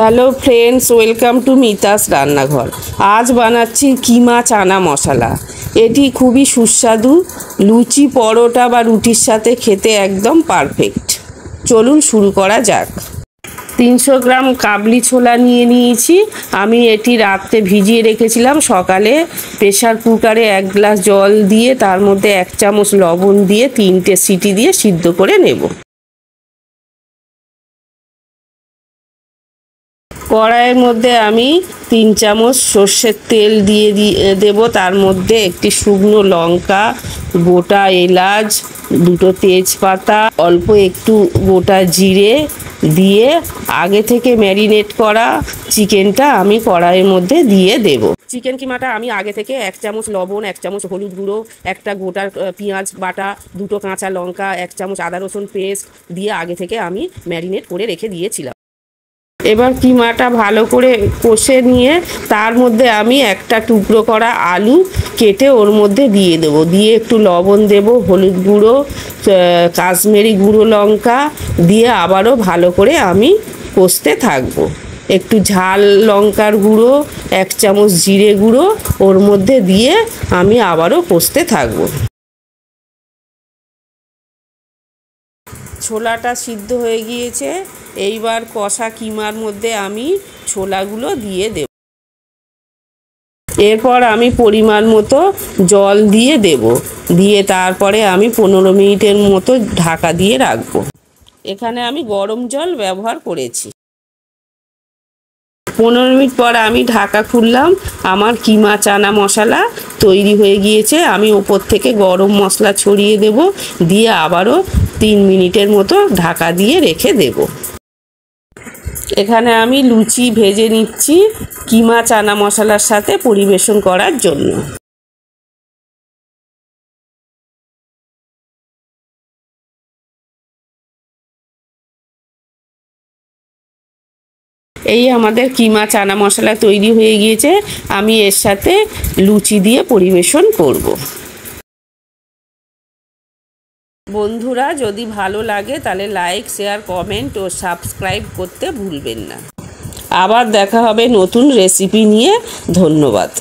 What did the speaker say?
Hello friends, welcome to Mita's রান্নাঘর। আজ বানাচ্ছি কিমা চানা মশলা। এটি খুবই সুস্বাদু, লুচি, পরোটা বা রুটির সাথে খেতে একদম পারফেক্ট। চলুন শুরু করা যাক। 300 গ্রাম কাবলি ছোলা নিয়ে নিয়েছি। আমি এটি রাত্রে ভিজিয়ে রেখেছিলাম। সকালে প্রেসার কুকারে 1 গ্লাস জল দিয়ে তার মধ্যে 1 চামচ লবণ দিয়ে 3টে সিটি দিয়ে সিদ্ধ করে নেব। কড়াইয়ের মধ্যে আমি 3 চামচ সর্ষের তেল দিয়ে দেব। তার মধ্যে একটি শুকনো লঙ্কা, গোটা এলাচ, 2টো তেজপাতা, অল্প একটু গোটা জিরে দিয়ে আগে থেকে ম্যারিনেট করা চিকেনটা আমি কড়াইয়ের মধ্যে দিয়ে দেব। চিকেন কিমাটা আমি আগে থেকে 1 চামচ লবণ, 1 চামচ হলুদ গুঁড়ো, একটা গোটা পেঁয়াজ বাটা, 2টো কাঁচা লঙ্কা, 1 চামচ আদা রসুন পেস্ট দিয়ে আগে থেকে আমি ম্যারিনেট করে রেখে দিয়েছিলাম। এবার কিমাটা ভালো করে কষে নিয়ে তার মধ্যে আমি একটা টুকরো করা আলু কেটে ওর মধ্যে দিয়ে দেবো। দিয়ে একটু লবণ দেব, হলুদ গুঁড়ো, কাশ্মীরি গুঁড়ো লঙ্কা দিয়ে আবারও ভালো করে আমি কষতে থাকবো। একটু ঝাল লঙ্কার গুঁড়ো, 1 চামচ জিরে গুঁড়ো ওর মধ্যে দিয়ে আমি আবারও কষতে থাকবো। ছোলাটা সিদ্ধ হয়ে গিয়েছে। এইবার কষা কিমার মধ্যে আমি ছোলাগুলো দিয়ে দেব। এরপর আমি পরিমাণ মতো জল দিয়ে দেব। দিয়ে তারপরে আমি 15 মিনিটের মতো ঢাকা দিয়ে রাখবো। এখানে আমি গরম জল ব্যবহার করেছি। 15 মিনিট পর আমি ঢাকা খুললাম। আমার কিমা চানা মশলা তৈরি হয়ে গিয়েছে। আমি ওপর থেকে গরম মশলা ছড়িয়ে দেব, দিয়ে আবারও 3 মিনিটের মতো ঢাকা দিয়ে রেখে দেব। এখানে আমি লুচি ভেজে নিচ্ছি কিমা চানা মশলার সাথে পরিবেশন করার জন্য। এই আমাদের কিমা চানা মশলা তৈরি হয়ে গিয়েছে। আমি এর সাথে লুচি দিয়ে পরিবেশন করব। বন্ধুরা, যদি ভালো লাগে তাহলে লাইক, শেয়ার, কমেন্ট ও সাবস্ক্রাইব করতে ভুলবেন না। আবার দেখা হবে নতুন রেসিপি নিয়ে। ধন্যবাদ।